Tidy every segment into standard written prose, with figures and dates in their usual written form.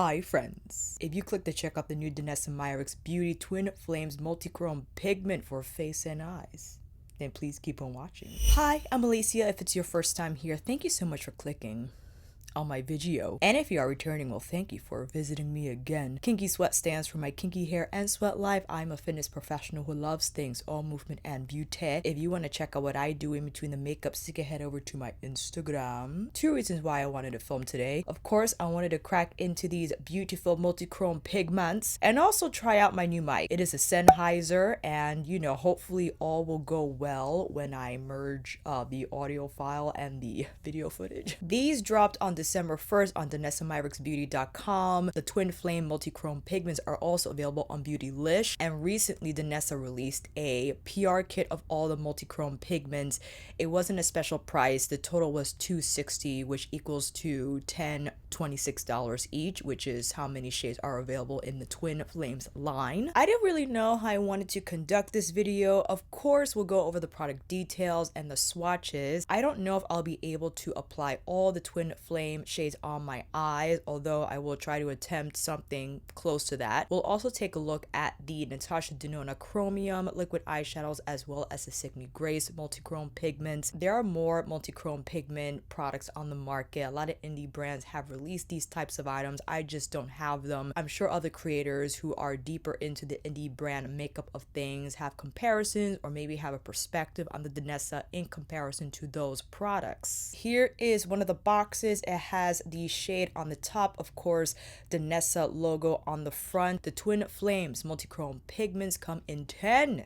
Hi friends! If you click to check out the new DANESSA MYRICKS Beauty Twin Flames Multichrome Pigment for face and eyes, then please keep on watching. Hi, I'm Alicia. If it's your first time here, thank you so much for clicking on my video. And if you are returning, well, thank you for visiting me again. Kinky Sweat stands for my kinky hair and sweat life. I'm a fitness professional who loves things, all movement and beauty. If you want to check out what I do in between the makeup, so you can head over to my Instagram. Two reasons why I wanted to film today. Of course, I wanted to crack into these beautiful multichrome pigments and also try out my new mic. It is a Sennheiser, and hopefully all will go well when I merge the audio file and the video footage. These dropped on December 1st on DANESSAMYRICKSBeauty.com. The Twin Flame Multichrome Pigments are also available on Beautylish, and recently DANESSA released a PR kit of all the multichrome pigments. It wasn't a special price. The total was $260, which equals to $26 each, which is how many shades are available in the Twin Flames line. I didn't really know how I wanted to conduct this video. Of course, we'll go over the product details and the swatches. I don't know if I'll be able to apply all the Twin Flame shades on my eyes, although I will try to attempt something close to that. We'll also take a look at the Natasha Denona Chromium liquid eyeshadows, as well as the Sigmy Grace multichrome pigments. There are more multichrome pigment products on the market. A lot of indie brands have released these types of items. I just don't have them. I'm sure other creators who are deeper into the indie brand makeup of things have comparisons, or maybe have a perspective on the DANESSA in comparison to those products. Here is one of the boxes. It has the shade on the top, of course, DANESSA logo on the front. The Twin Flames multichrome pigments come in 10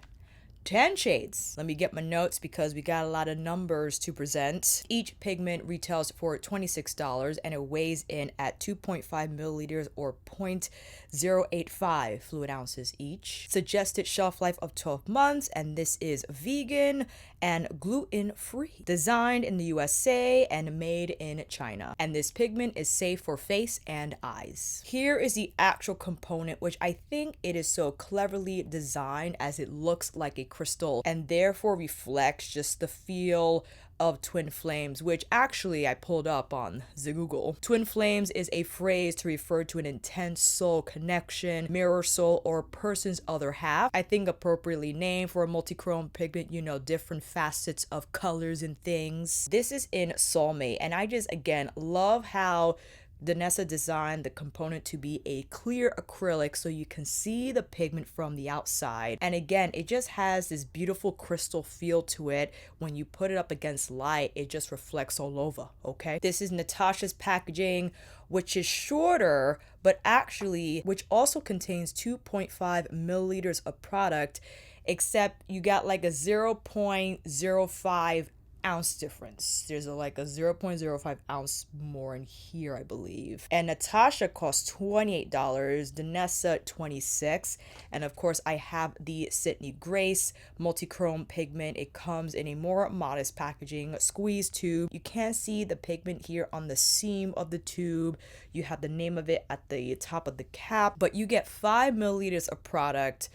shades. Let me get my notes because we got a lot of numbers to present. Each pigment retails for $26 and it weighs in at 2.5 milliliters or 0.085 fluid ounces each. Suggested shelf life of 12 months, and this is vegan and gluten-free. Designed in the USA and made in China. And this pigment is safe for face and eyes. Here is the actual component, which I think it is so cleverly designed as it looks like a crystal and therefore reflects just the feel of twin flames, which actually I pulled up on the Google. Twin flames is a phrase to refer to an intense soul connection, mirror soul, or person's other half. I think appropriately named for a multichrome pigment, different facets of colors and things. This is in Soulmate, and I just, again, love how DANESSA designed the component to be a clear acrylic so you can see the pigment from the outside. And again, it just has this beautiful crystal feel to it. When you put it up against light, it just reflects all over, okay? This is Natasha's packaging, which is shorter, but actually, which also contains 2.5 milliliters of product, except you got like a 0.05 ounce difference. There's like a 0.05 ounce more in here, I believe. And Natasha costs $28, DANESSA $26, and of course I have the Sigmy Grace multichrome pigment. It comes in a more modest packaging, squeeze tube. You can see the pigment here on the seam of the tube. You have the name of it at the top of the cap, but you get 5 milliliters of product,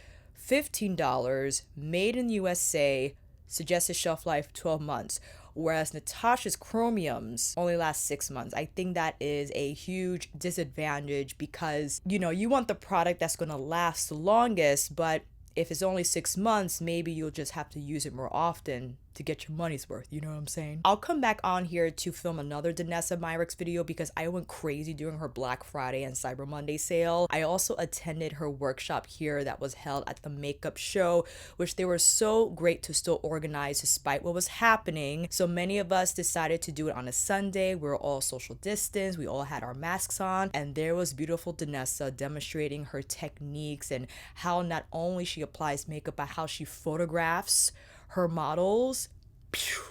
$15, made in the USA. Suggested shelf life 12 months, whereas Natasha's chromiums only last 6 months. I think that is a huge disadvantage because you want the product that's going to last the longest, but if it's only 6 months, maybe you'll just have to use it more often to get your money's worth, you know what I'm saying? I'll come back on here to film another DANESSA MYRICKS video because I went crazy during her Black Friday and Cyber Monday sale. I also attended her workshop here that was held at the makeup show, which they were so great to still organize despite what was happening. So many of us decided to do it on a Sunday. We were all social distance. We all had our masks on, and there was beautiful DANESSA demonstrating her techniques and how not only she applies makeup, but how she photographs her models.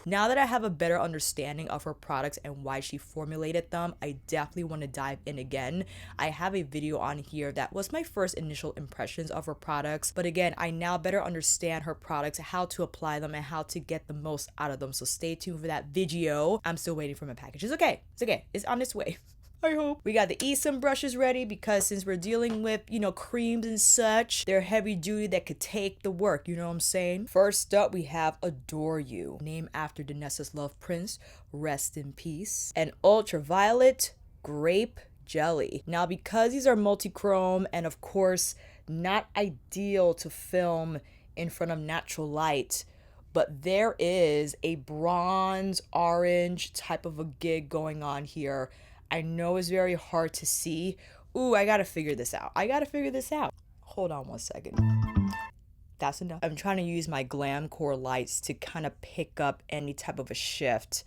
Now that I have a better understanding of her products and why she formulated them, I definitely want to dive in again. I have a video on here that was my first initial impressions of her products, but again, I now better understand her products, how to apply them, and how to get the most out of them. So stay tuned for that video. I'm still waiting for my package. It's okay. It's on its way. I hope. We got the Esom brushes ready because since we're dealing with, creams and such, they're heavy duty that could take the work, you know what I'm saying? First up, we have Adore You, named after DANESSA's love prince, rest in peace. And Ultraviolet Grape jelly. Now, because these are multi-chrome and of course not ideal to film in front of natural light, but there is a bronze orange type of a gig going on here. I know it's very hard to see. Ooh, I gotta figure this out. Hold on one second. That's enough. I'm trying to use my glam core lights to kind of pick up any type of a shift.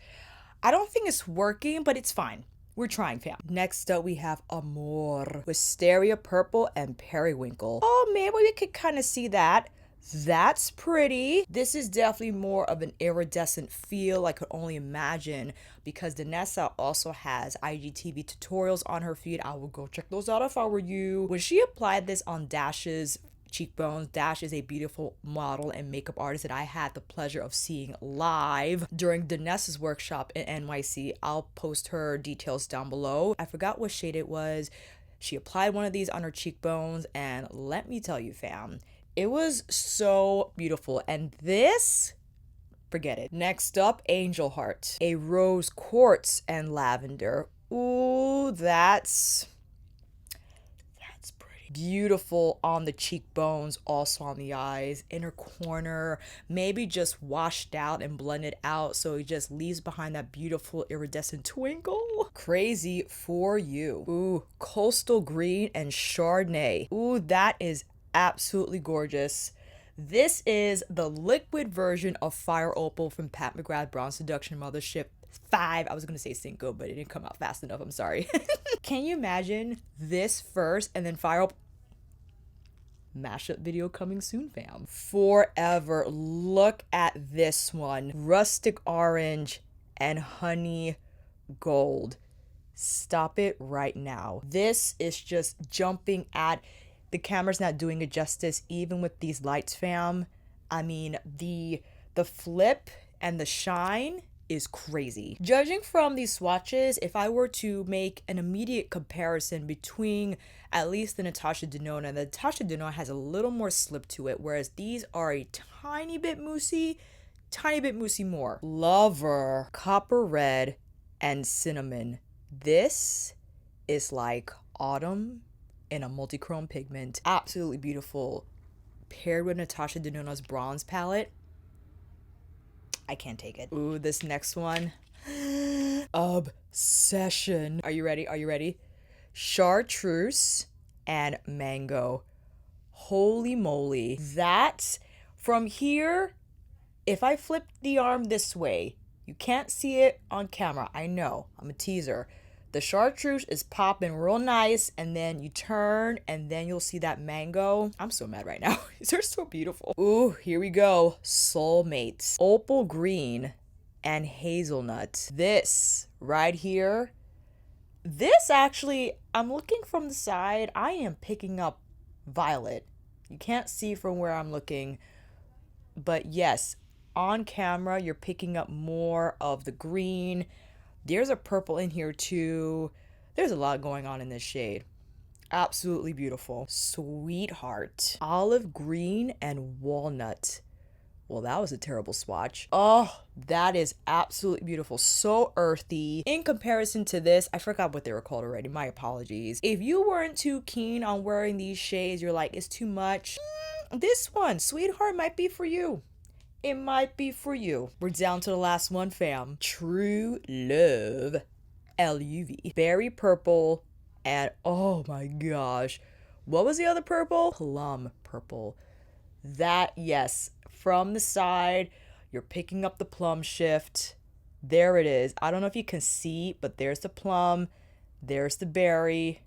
I don't think it's working, but it's fine. We're trying, fam. Next up, we have Amor, Wisteria Purple and Periwinkle. Oh, maybe we could kind of see that. That's pretty. This is definitely more of an iridescent feel, I could only imagine, because Danessa also has IGTV tutorials on her feed. I will go check those out if I were you. When she applied this on Dash's cheekbones, Dash is a beautiful model and makeup artist that I had the pleasure of seeing live during Danessa's workshop in NYC. I'll post her details down below. I forgot what shade it was. She applied one of these on her cheekbones, and let me tell you, fam, it was so beautiful. And this, forget it. Next up, Angel Heart, a rose quartz and lavender. Ooh, that's pretty. Beautiful on the cheekbones, also on the eyes, inner corner, maybe just washed out and blended out so it just leaves behind that beautiful iridescent twinkle. Crazy for you. Ooh, coastal green and Chardonnay. Ooh, that is absolutely gorgeous. This is the liquid version of Fire Opal from Pat McGrath Brown Seduction Mothership 5. I was gonna say Cinco, but it didn't come out fast enough. I'm sorry. Can you imagine this first and then Fire Opal? Mashup video coming soon, fam. Forever. Look at this one. Rustic orange and honey gold. Stop it right now. This is just jumping at. The camera's not doing it justice, even with these lights, fam. I mean, the flip and the shine is crazy. Judging from these swatches, if I were to make an immediate comparison between at least the Natasha Denona, the Natasha Denona has a little more slip to it, whereas these are a tiny bit moussey more. Lover, copper red, and cinnamon. This is like autumn in a multi-chrome pigment. Absolutely beautiful. Paired with Natasha Denona's bronze palette. I can't take it. Ooh, this next one. Obsession. Are you ready? Chartreuse and mango. Holy moly. That, from here, if I flip the arm this way, you can't see it on camera. I know, I'm a teaser. The chartreuse is popping real nice, and then you turn and then you'll see that mango. I'm so mad right now. These are so beautiful. Ooh, here we go. Soulmates. Opal green and hazelnut. This right here. This actually, I'm looking from the side. I am picking up violet. You can't see from where I'm looking, but yes, on camera, you're picking up more of the green. There's a purple in here too. There's a lot going on in this shade. Absolutely beautiful. Sweetheart. Olive green and walnut. Well, that was a terrible swatch. Oh, that is absolutely beautiful. So earthy. In comparison to this, I forgot what they were called already. My apologies. If you weren't too keen on wearing these shades, you're like, it's too much. This one, Sweetheart, might be for you. It might be for you. We're down to the last one, fam. True Love LUV. Berry purple and oh my gosh. What was the other purple? Plum purple. That, yes, from the side, you're picking up the plum shift. There it is. I don't know if you can see, but there's the plum. There's the berry.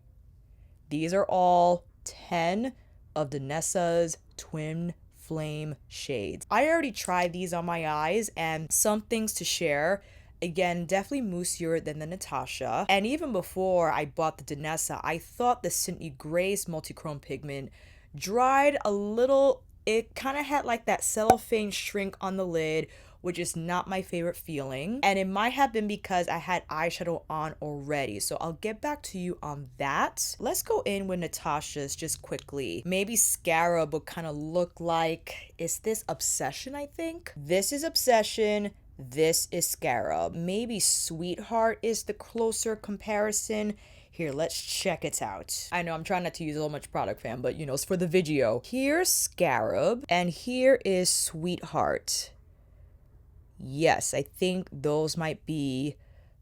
These are all 10 of Danessa's twin flame shades. I already tried these on my eyes, and some things to share. Again, definitely moussier than the Natasha. And even before I bought the Danessa, I thought the Sydney Grace multi-chrome pigment dried a little. It kind of had like that cellophane shrink on the lid, which is not my favorite feeling. And it might have been because I had eyeshadow on already. So I'll get back to you on that. Let's go in with Natasha's just quickly. Maybe Scarab would kind of look like, is this Obsession, I think? This is Obsession. This is Scarab. Maybe Sweetheart is the closer comparison. Here, let's check it out. I know I'm trying not to use so much product, fam, but you know, it's for the video. Here's Scarab, and here is Sweetheart. Yes, I think those might be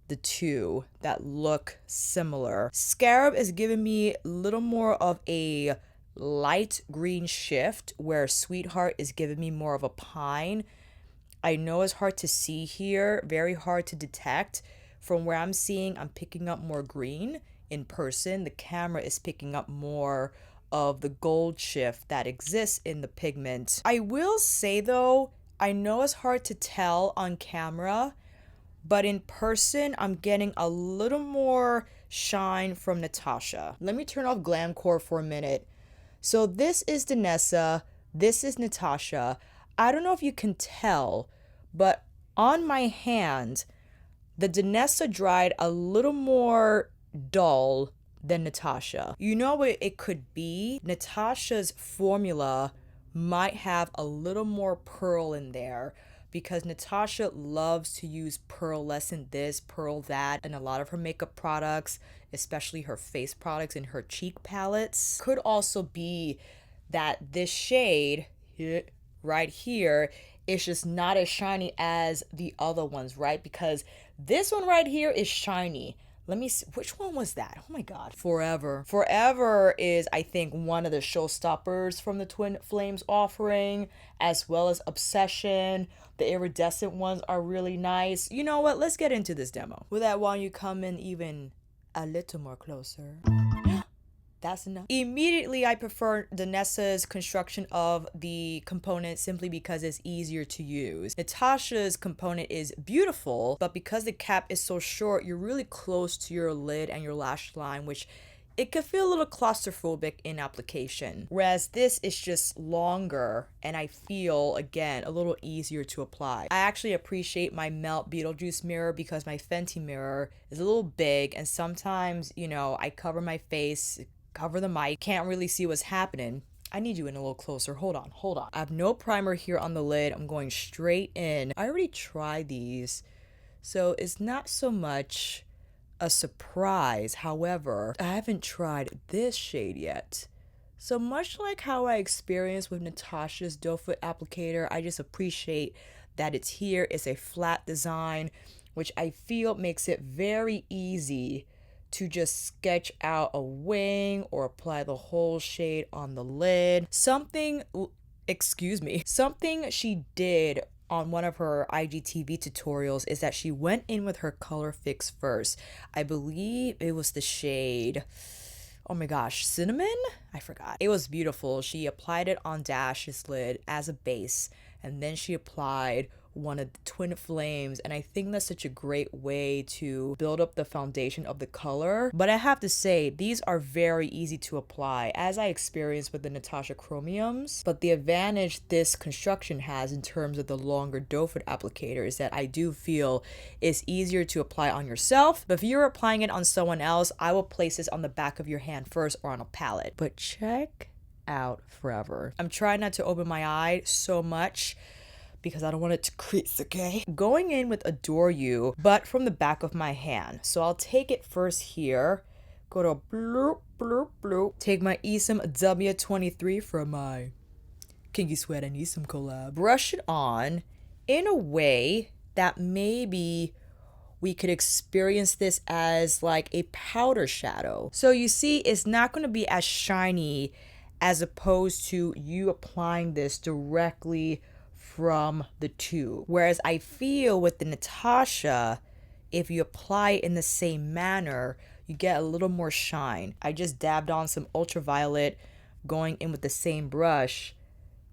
the two that look similar. Scarab is giving me a little more of a light green shift, where Sweetheart is giving me more of a pine. I know it's hard to see here, very hard to detect. From where I'm seeing, I'm picking up more green. In person, the camera is picking up more of the gold shift that exists in the pigment. I will say though, I know it's hard to tell on camera, but in person, I'm getting a little more shine from Natasha. Let me turn off Glamcore for a minute. So this is DANESSA, this is Natasha. I don't know if you can tell, but on my hand, the DANESSA dried a little more dull than Natasha. You know what it could be? Natasha's formula might have a little more pearl in there, because Natasha loves to use pearlescent this, pearl that, in a lot of her makeup products, especially her face products and her cheek palettes. Could also be that this shade right here is just not as shiny as the other ones, right? Because this one right here is shiny. Let me see, which one was that? Oh my God. Forever. Forever is, I think, one of the showstoppers from the Twin Flames offering, as well as Obsession. The iridescent ones are really nice. You know what? Let's get into this demo. With that, why don't you come in even a little more closer? That's enough. Immediately, I prefer DANESSA's construction of the component simply because it's easier to use. Natasha's component is beautiful, but because the cap is so short, you're really close to your lid and your lash line, which it could feel a little claustrophobic in application. Whereas this is just longer, and I feel, again, a little easier to apply. I actually appreciate my Melt Beetlejuice mirror because my Fenty mirror is a little big, and sometimes, you know, I cover my face, cover the mic, can't really see what's happening. I need you in a little closer. Hold on. I have no primer here on the lid. I'm going straight in. I already tried these, so it's not so much a surprise. However, I haven't tried this shade yet. So much like how I experienced with Natasha's doe foot applicator, I just appreciate that it's here. It's a flat design, which I feel makes it very easy to just sketch out a wing or apply the whole shade on the lid. Something she did on one of her IGTV tutorials is that she went in with her color fix first. I believe it was the shade, oh my gosh, cinnamon? I forgot. It was beautiful. She applied it on Dash's lid as a base, and then she applied one of the Twin Flames, and I think that's such a great way to build up the foundation of the color. But I have to say, these are very easy to apply, as I experienced with the Natasha Chromiums. But the advantage this construction has in terms of the longer doe foot applicator is that I do feel it's easier to apply on yourself. But if you're applying it on someone else, I will place this on the back of your hand first or on a palette. But check out Forever. I'm trying not to open my eye so much because I don't want it to crease, okay? Going in with Adore You, but from the back of my hand. So I'll take it first here, go to bloop, bloop, bloop. Take my Esom W23 from my Kinky Sweat and Esom collab. Brush it on in a way that maybe we could experience this as like a powder shadow. So you see, it's not gonna be as shiny as opposed to you applying this directly from the tube. Whereas I feel with the Natasha, if you apply it in the same manner, you get a little more shine. I just dabbed on some ultraviolet, going in with the same brush,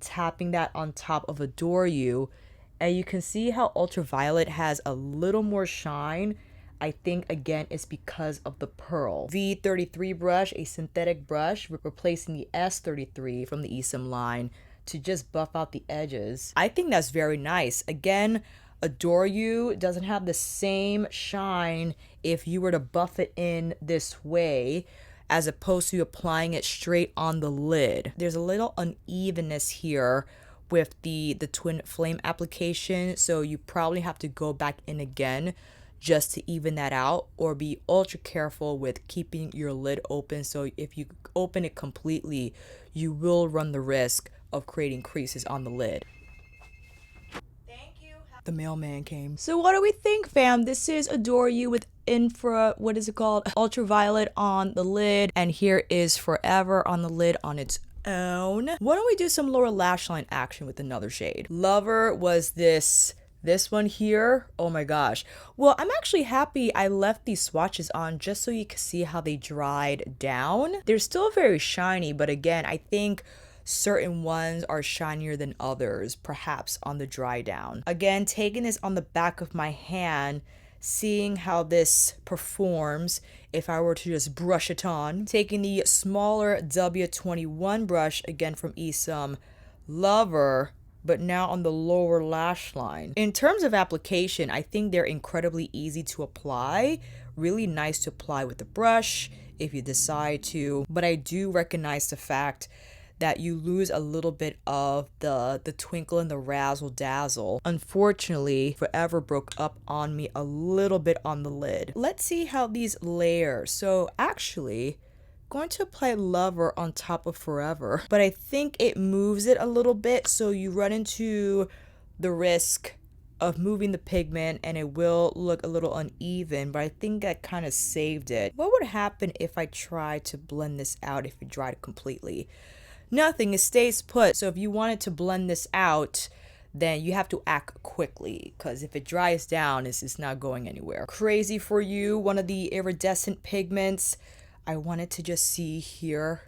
tapping that on top of Adore You, and you can see how ultraviolet has a little more shine. I think again it's because of the pearl. V33 brush, a synthetic brush, replacing the S33 from the Esom line to just buff out the edges. I think that's very nice. Again, Adore You doesn't have the same shine if you were to buff it in this way as opposed to applying it straight on the lid. There's a little unevenness here with the Twin Flame application, so you probably have to go back in again just to even that out, or be ultra careful with keeping your lid open. So if you open it completely, you will run the risk of creating creases on the lid. The mailman came. So what do we think, fam? This is Adore You with what is it called? Ultraviolet on the lid. And here is Forever on the lid on its own. Why don't we do some lower lash line action with another shade? Lover was this one here. Oh my gosh. Well, I'm actually happy I left these swatches on just so you can see how they dried down. They're still very shiny, but again, I think certain ones are shinier than others, perhaps on the dry down. Again, taking this on the back of my hand, seeing how this performs if I were to just brush it on. Taking the smaller W21 brush, again from Esam Lover, but now on the lower lash line. In terms of application, I think they're incredibly easy to apply, really nice to apply with the brush if you decide to, but I do recognize the fact that you lose a little bit of the twinkle and the razzle dazzle. Unfortunately, Forever broke up on me a little bit on the lid. Let's see how these layer. So actually, going to apply Lover on top of Forever, but I think it moves it a little bit, so you run into the risk of moving the pigment and it will look a little uneven, but I think I kind of saved it. What would happen if I tried to blend this out if it dried completely? Nothing, it stays put. So if you wanted to blend this out, then you have to act quickly, because if it dries down, it's not going anywhere. Crazy for You, one of the iridescent pigments. I wanted to just see here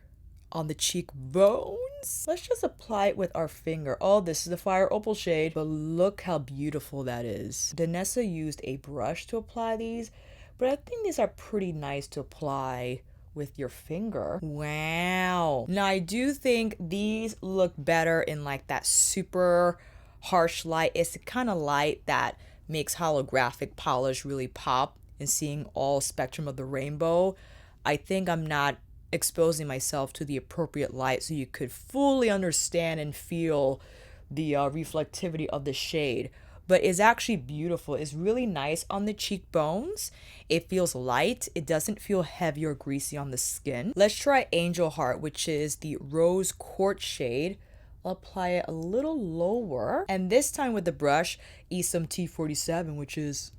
on the cheekbones. Let's just apply it with our finger. Oh, this is the Fire Opal shade, but look how beautiful that is. DANESSA used a brush to apply these, but I think these are pretty nice to apply with your finger. Wow. Now I do think these look better in like that super harsh light. It's the kind of light that makes holographic polish really pop and seeing all spectrum of the rainbow. I think I'm not exposing myself to the appropriate light so you could fully understand and feel the reflectivity of the shade. But it's actually beautiful. It's really nice on the cheekbones. It feels light. It doesn't feel heavy or greasy on the skin. Let's try Angel Heart, which is the Rose Quartz shade. I'll apply it a little lower. And this time with the brush, Esam T47, which is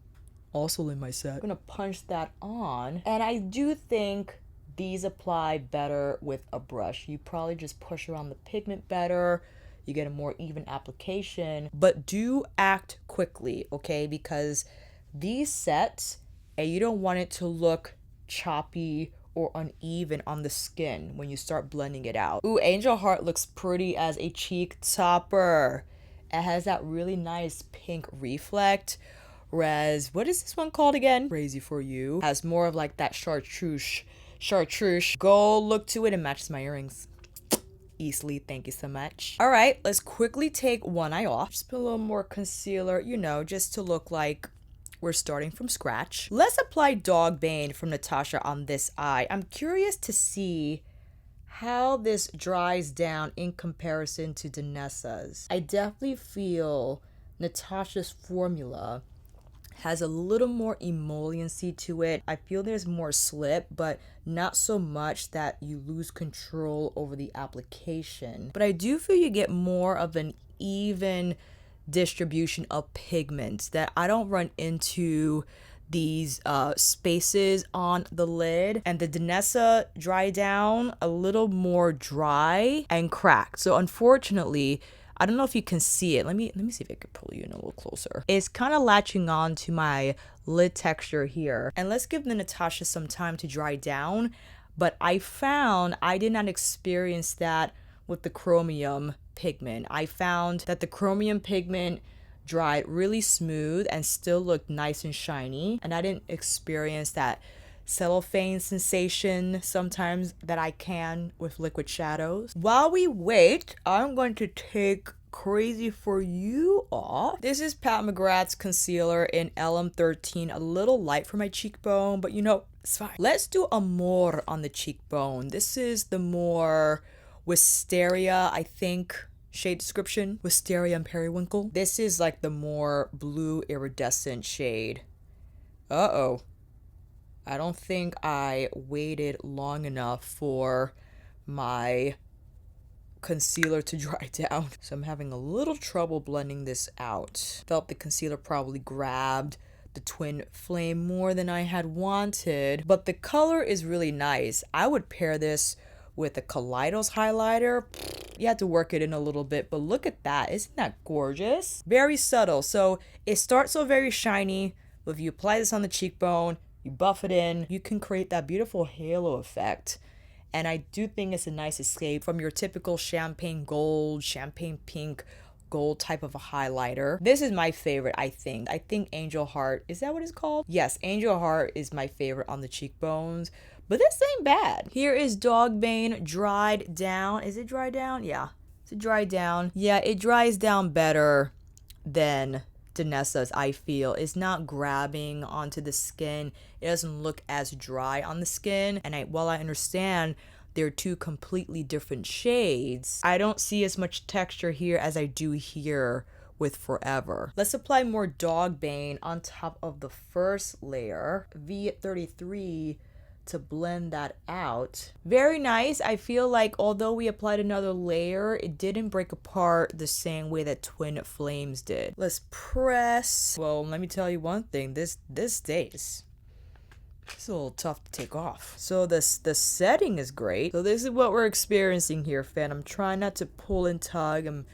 also in my set. I'm gonna punch that on. And I do think these apply better with a brush. You probably just push around the pigment better. You get a more even application, but do act quickly, okay? Because these sets, and you don't want it to look choppy or uneven on the skin when you start blending it out. Ooh, Angel Heart looks pretty as a cheek topper. It has that really nice pink reflect, whereas, what is this one called again? Crazy for You. Has more of like that chartreuse gold look to it and matches my earrings easily. Thank you so much. All right, let's quickly take one eye off. Just put a little more concealer, you know, just to look like we're starting from scratch. Let's apply Dog Bane from Natasha on this eye. I'm curious to see how this dries down in comparison to DANESSA's. I definitely feel Natasha's formula has a little more emolliency to it. I feel there's more slip, but not so much that you lose control over the application. But I do feel you get more of an even distribution of pigments, that I don't run into these spaces on the lid. And the DANESSA dry down a little more dry and cracked. So unfortunately, I don't know if you can see it. Let me see if I can pull you in a little closer. It's kind of latching on to my lid texture here. And let's give the Natasha some time to dry down. But I found I did not experience that with the chromium pigment. I found that the chromium pigment dried really smooth and still looked nice and shiny. And I didn't experience that cellophane sensation sometimes that I can with liquid shadows. While we wait, I'm going to take Crazy for You off. This is Pat McGrath's concealer in LM13, a little light for my cheekbone, but you know, it's fine. Let's do Amor on the cheekbone. This is the more Wisteria, I think, shade description. Wisteria and Periwinkle. This is like the more blue iridescent shade Uh-oh. I don't think I waited long enough for my concealer to dry down. So I'm having a little trouble blending this out. Felt the concealer probably grabbed the twin flame more than I had wanted, but the color is really nice. I would pair this with a Kaleidos highlighter. You have to work it in a little bit, but look at that. Isn't that gorgeous? Very subtle. So it starts so very shiny, but if you apply this on the cheekbone, you buff it in, you can create that beautiful halo effect. And I do think it's a nice escape from your typical champagne gold, champagne pink, gold type of a highlighter. This is my favorite, I think. I think Angel Heart, is that what it's called? Yes, Angel Heart is my favorite on the cheekbones. But this ain't bad. Here is Dogbane dried down. Is it dried down? Yeah. Is it dried down? Yeah, it dries down better than DANESSA's, I feel. It's not grabbing onto the skin. It doesn't look as dry on the skin. And while I understand they're two completely different shades, I don't see as much texture here as I do here with Forever. Let's apply more Dogbane on top of the first layer. V33 to blend that out. Very nice. I feel like although we applied another layer, it didn't break apart the same way that Twin Flames did. Let's press. Well, let me tell you one thing. This stays. It's a little tough to take off. So the setting is great. So this is what we're experiencing here, fan. I'm trying not to pull and tug. I'm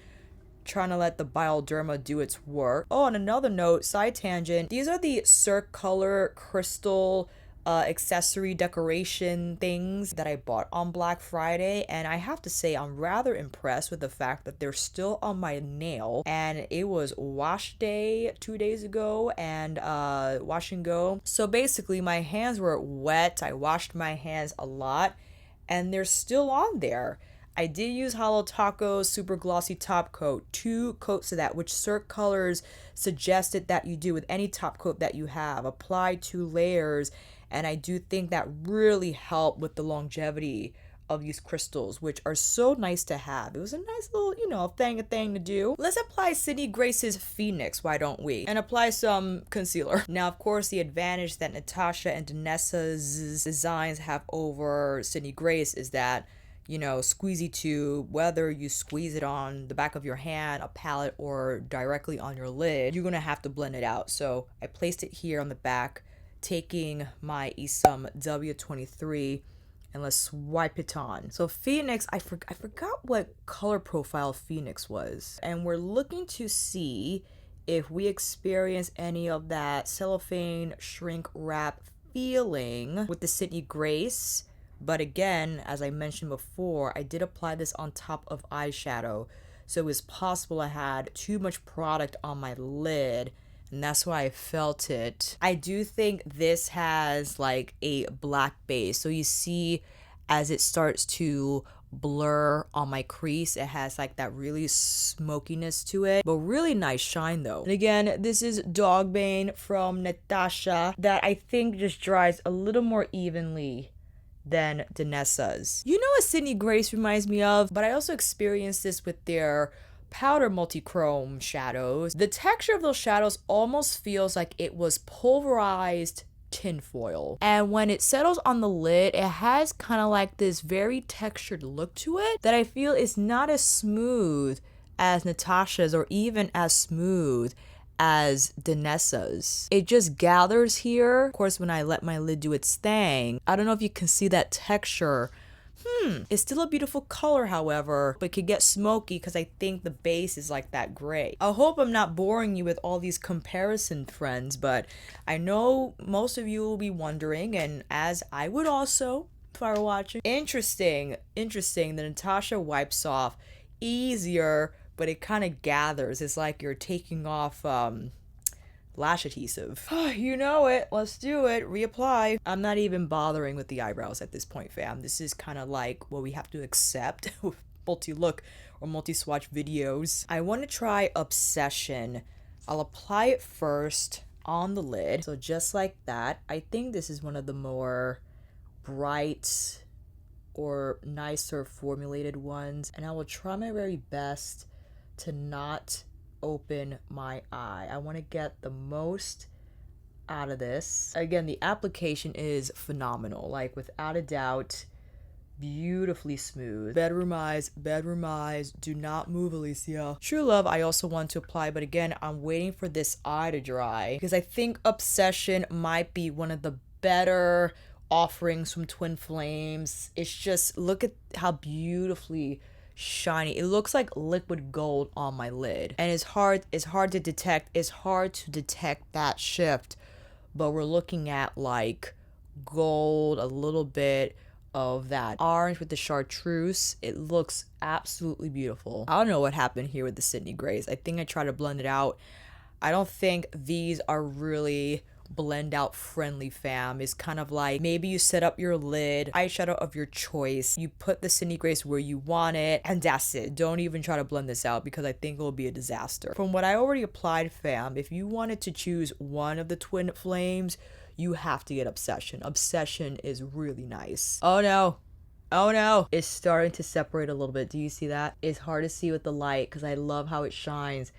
trying to let the Bioderma do its work. Oh, on another note, side tangent. These are the Cirque Color Crystal accessory decoration things that I bought on Black Friday, and I have to say I'm rather impressed with the fact that they're still on my nail. And it was wash day 2 days ago, and wash and go. So basically my hands were wet. I washed my hands a lot and they're still on there. I did use Holo Taco's super glossy top coat, 2 coats of that, which Cirque Colors suggested that you do with any top coat that you have. Apply 2 layers, and I do think that really helped with the longevity of these crystals, which are so nice to have. It was a nice little, thing to do. Let's apply Sydney Grace's Phoenix, why don't we? And apply some concealer. Now, of course, the advantage that Natasha and DANESSA's designs have over Sydney Grace is that, squeezy tube, whether you squeeze it on the back of your hand, a palette, or directly on your lid, you're gonna have to blend it out. So I placed it here on the back, taking my Esum W23, and let's swipe it on. So Phoenix, I forgot what color profile Phoenix was. And we're looking to see if we experience any of that cellophane shrink wrap feeling with the Sydney Grace. But again, as I mentioned before, I did apply this on top of eyeshadow. So it was possible I had too much product on my lid, and that's why I felt it. I do think this has like a black base. So you see as it starts to blur on my crease, it has like that really smokiness to it, but really nice shine though. And again, this is Dogbane from Natasha that I think just dries a little more evenly than DANESSA's. You know what Sydney Grace reminds me of? But I also experienced this with their powder multichrome shadows. The texture of those shadows almost feels like it was pulverized tinfoil. And when it settles on the lid, it has kind of like this very textured look to it that I feel is not as smooth as Natasha's or even as smooth as DANESSA's. It just gathers here. Of course, when I let my lid do its thing, I don't know if you can see that texture. It's still a beautiful color, however, but it could get smoky because I think the base is like that gray. I hope I'm not boring you with all these comparison friends, but I know most of you will be wondering, and as I would also if I were watching. Interesting. The Natasha wipes off easier, but it kind of gathers. It's like you're taking off lash adhesive. You know it. Let's do it. Reapply. I'm not even bothering with the eyebrows at this point, fam. This is kind of like what we have to accept with multi-look or multi-swatch videos. I want to try Obsession. I'll apply it first on the lid. So just like that. I think this is one of the more bright or nicer formulated ones. And I will try my very best to not open my eye. I want to get the most out of this. Again, the application is phenomenal, like without a doubt. Beautifully smooth. Bedroom eyes, do not move, Alicia. True Love I also want to apply, but again, I'm waiting for this eye to dry because I think Obsession might be one of the better offerings from Twin Flames. It's just, look at how beautifully shiny. It looks like liquid gold on my lid. And it's hard to detect. It's hard to detect that shift, but we're looking at like gold, a little bit of that orange with the chartreuse. It looks absolutely beautiful. I don't know what happened here with the Sydney Grays. I think I tried to blend it out. I don't think these are really blend out friendly, fam. It's kind of like maybe you set up your lid, eyeshadow of your choice, you put the Sydney Grays where you want it, and that's it. Don't even try to blend this out because I think it'll be a disaster. From what I already applied, fam, if you wanted to choose one of the Twin Flames, you have to get Obsession. Obsession is really nice. Oh no. Oh no. It's starting to separate a little bit. Do you see that? It's hard to see with the light because I love how it shines,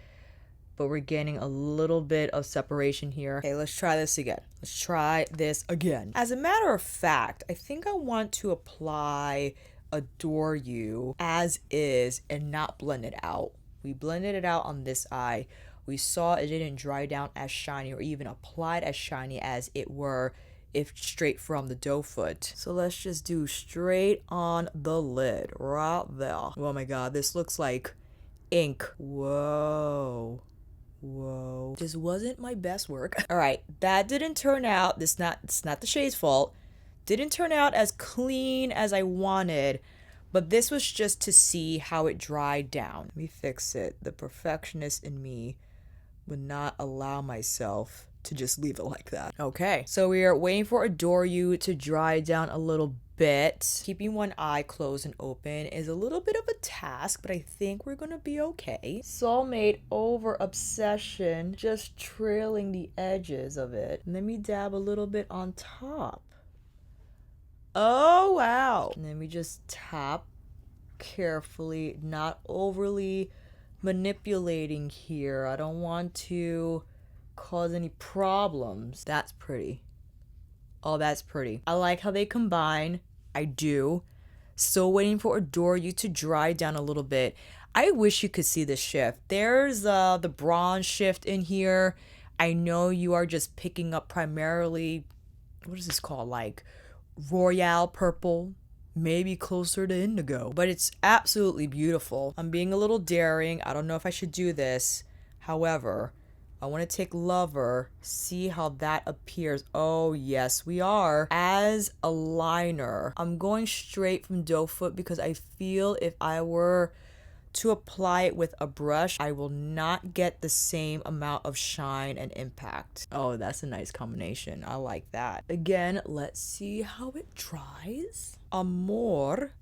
but we're getting a little bit of separation here. Okay, let's try this again. Let's try this again. As a matter of fact, I think I want to apply Adore You as is and not blend it out. We blended it out on this eye. We saw it didn't dry down as shiny or even applied as shiny as it were if straight from the doe foot. So let's just do straight on the lid right there. Oh my god, this looks like ink. Whoa. Whoa. This wasn't my best work. All right, that didn't turn out. It's not the shade's fault. Didn't turn out as clean as I wanted, but this was just to see how it dried down. Let me fix it. The perfectionist in me would not allow myself to just leave it like that. Okay, so we are waiting for Adore You to dry down a little bit. Keeping one eye closed and open is a little bit of a task, but I think we're gonna be okay. Soulmate over Obsession, just trailing the edges of it. Let me dab a little bit on top. Oh wow. And then we just tap carefully, not overly manipulating here. I don't want to cause any problems. That's pretty. Oh, that's pretty. I like how they combine. I do. Still waiting for Adore You to dry down a little bit. I wish you could see the shift. There's the bronze shift in here. I know you are just picking up primarily, what is this called? Like royale purple, maybe closer to indigo, but it's absolutely beautiful. I'm being a little daring. I don't know if I should do this. However, I want to take Lover, see how that appears. Oh yes, we are. As a liner, I'm going straight from doe foot because I feel if I were to apply it with a brush, I will not get the same amount of shine and impact. Oh, that's a nice combination. I like that. Again, let's see how it dries. Amor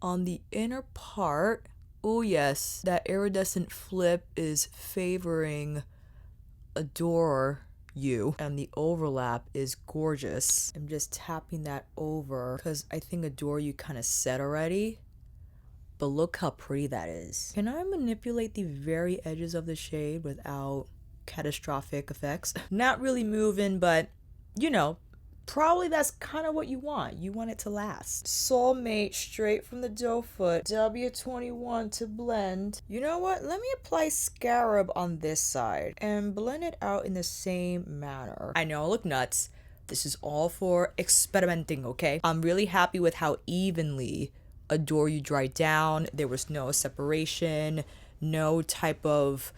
on the inner part. Oh yes, that iridescent flip is favoring Adore You, and the overlap is gorgeous. I'm just tapping that over because I think Adore You kind of set already, but look how pretty that is. Can I manipulate the very edges of the shade without catastrophic effects? Not really moving, but you know, probably that's kind of what you want. You want it to last. Soulmate straight from the doe foot. W21 to blend. You know what? Let me apply Scarab on this side and blend it out in the same manner. I know I look nuts. This is all for experimenting, okay? I'm really happy with how evenly Adore You dried down. There was no separation, no type of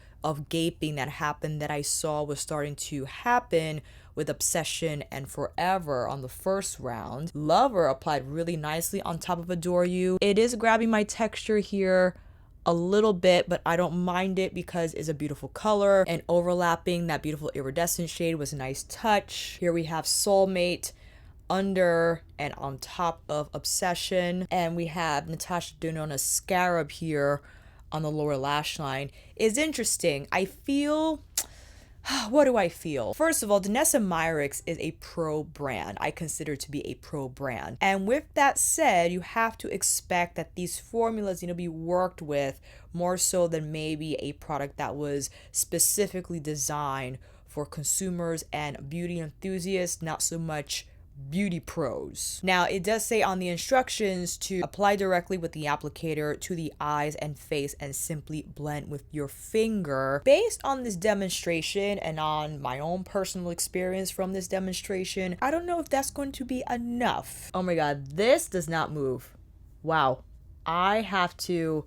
gaping that happened that I saw was starting to happen with Obsession and Forever on the first round. Lover applied really nicely on top of Adore You. It is grabbing my texture here a little bit, but I don't mind it because it's a beautiful color, and overlapping that beautiful iridescent shade was a nice touch. Here we have Soulmate under and on top of Obsession, and we have Natasha Denona Scarab here on the lower lash line. Is interesting. I feel, what do I feel? First of all, DANESSA MYRICKS is a pro brand. I consider to be a pro brand. And with that said, you have to expect that these formulas need to be worked with more so than maybe a product that was specifically designed for consumers and beauty enthusiasts, not so much beauty pros. Now, it does say on the instructions to apply directly with the applicator to the eyes and face and simply blend with your finger. Based on this demonstration and on my own personal experience from this demonstration, I don't know if that's going to be enough. Oh my god, this does not move. Wow. I have to...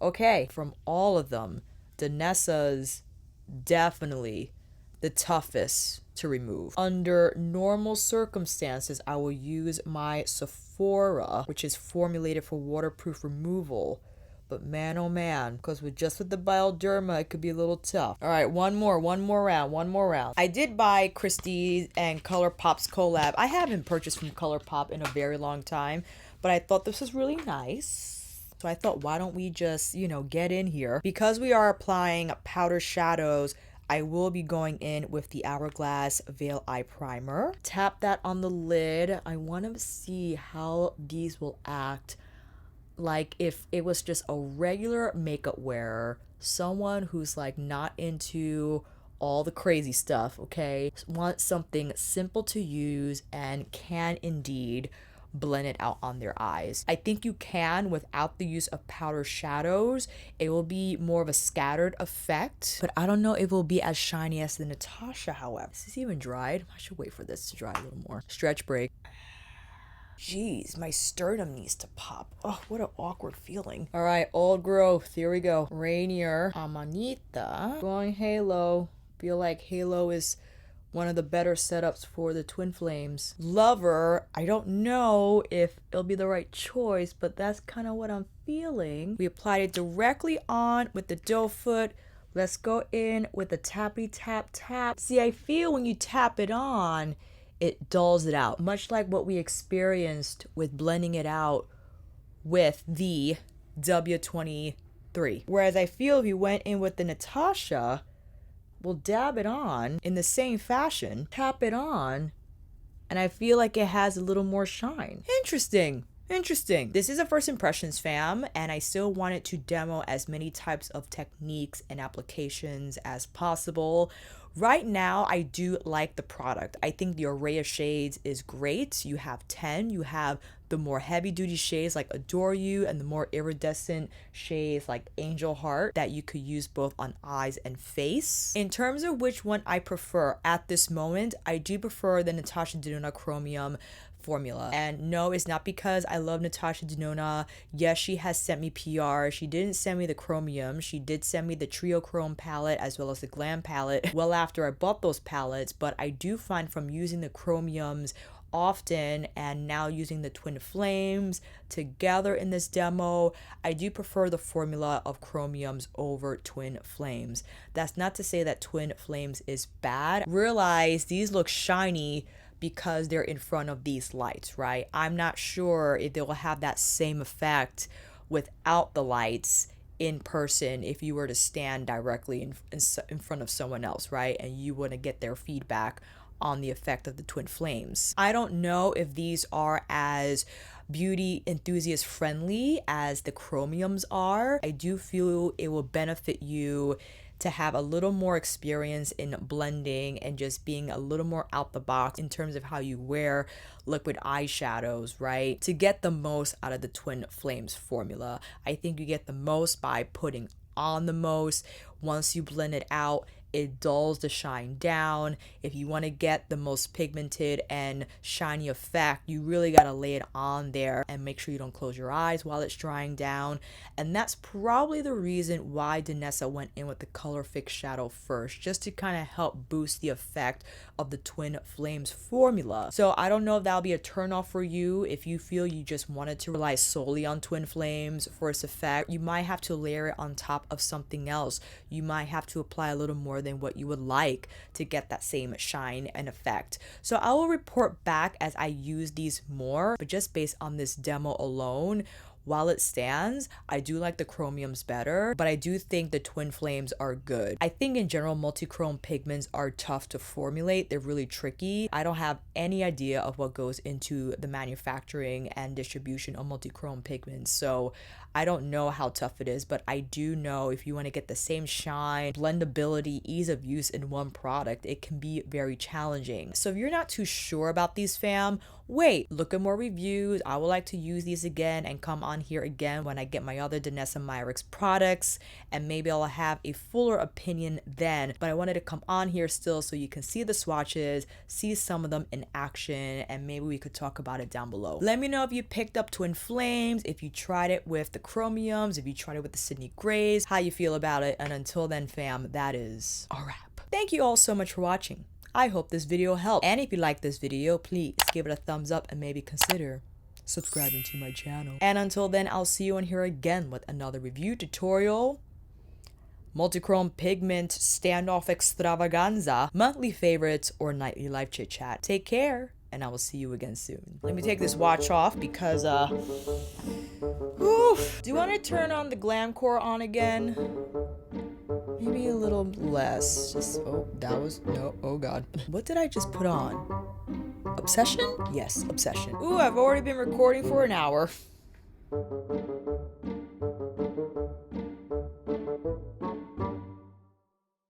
Okay, from all of them, DANESSA's definitely the toughest to remove. Under normal circumstances, I will use my Sephora, which is formulated for waterproof removal. But man, oh man, because with the Bioderma, it could be a little tough. All right, one more round. I did buy Christie's and ColourPop's collab. I haven't purchased from ColourPop in a very long time, but I thought this was really nice. So I thought, why don't we just, get in here? Because we are applying powder shadows, I will be going in with the Hourglass Veil Eye Primer. Tap that on the lid. I want to see how these will act like if it was just a regular makeup wearer, someone who's like not into all the crazy stuff, okay? Want something simple to use and can indeed blend it out on their eyes. I think you can without the use of powder shadows. It will be more of a scattered effect, but I don't know if it will be as shiny as the Natasha, however. Is this even dried? I should wait for this to dry a little more. Stretch break. Jeez, my sternum needs to pop. Oh, what an awkward feeling. All right, old growth. Here we go. Rainier Amanita. Going Halo. Feel like Halo is one of the better setups for the twin flames. Lover, I don't know if it'll be the right choice, but that's kind of what I'm feeling. We applied it directly on with the doe foot. Let's go in with a tappy tap tap. See, I feel when you tap it on, it dulls it out, much like what we experienced with blending it out with the W23. Whereas I feel if you went in with the Natasha, we'll dab it on in the same fashion, tap it on, and I feel like it has a little more shine. Interesting. This is a first impressions, fam, and I still wanted to demo as many types of techniques and applications as possible. Right now, I do like the product. I think the array of shades is great. You have 10. You have the more heavy-duty shades like Adore You and the more iridescent shades like Angel Heart that you could use both on eyes and face. In terms of which one I prefer at this moment, I do prefer the Natasha Denona Chromium formula. And no, it's not because I love Natasha Denona. Yes, she has sent me PR. She didn't send me the Chromium. She did send me the Trio Chrome palette as well as the Glam palette well after I bought those palettes, but I do find from using the Chromiums often and now using the twin flames together in this demo, I do prefer the formula of chromiums over twin flames. That's not to say that twin flames is bad. Realize these look shiny because they're in front of these lights, right? I'm not sure if they will have that same effect without the lights in person if you were to stand directly in front of someone else, right? And you want to get their feedback on the effect of the twin flames. I don't know if these are as beauty enthusiast friendly as the chromiums are. I do feel it will benefit you to have a little more experience in blending and just being a little more out the box in terms of how you wear liquid eyeshadows, right? To get the most out of the twin flames formula. I think you get the most by putting on the most. Once you blend it out, it dulls the shine down. If you want to get the most pigmented and shiny effect, you really got to lay it on there and make sure you don't close your eyes while it's drying down. And that's probably the reason why DANESSA went in with the Color Fix Shadow first, just to kind of help boost the effect of the twin flames formula. So I don't know if that'll be a turn off for you. If you feel you just wanted to rely solely on twin flames for its effect, you might have to layer it on top of something else. You might have to apply a little more than what you would like to get that same shine and effect. So I will report back as I use these more, but just based on this demo alone, while it stands, I do like the chromiums better, but I do think the twin flames are good. I think in general, multichrome pigments are tough to formulate. They're really tricky. I don't have any idea of what goes into the manufacturing and distribution of multichrome pigments, so I don't know how tough it is, but I do know if you want to get the same shine, blendability, ease of use in one product, it can be very challenging. So if you're not too sure about these, fam, wait, look at more reviews. I would like to use these again and come on here again when I get my other DANESSA MYRICKS products, and maybe I'll have a fuller opinion then. But I wanted to come on here still so you can see the swatches, see some of them in action, and maybe we could talk about it down below. Let me know if you picked up Twin Flames, if you tried it with the chromiums, if you tried it with the Sydney Grays, how you feel about it. And until then, fam, that is a wrap. Thank you all so much for watching. I hope this video helped. And if you like this video, please give it a thumbs up and maybe consider subscribing to my channel. And until then, I'll see you on here again with another review tutorial, multichrome pigment standoff extravaganza, monthly favorites, or nightly live chit chat. Take care, and I will see you again soon. Let me take this watch off because whew. Do you want to turn on the glam core on again? Maybe a little less. Just, oh, that was, no, oh God. What did I just put on? Obsession? Yes, obsession. Ooh, I've already been recording for an hour.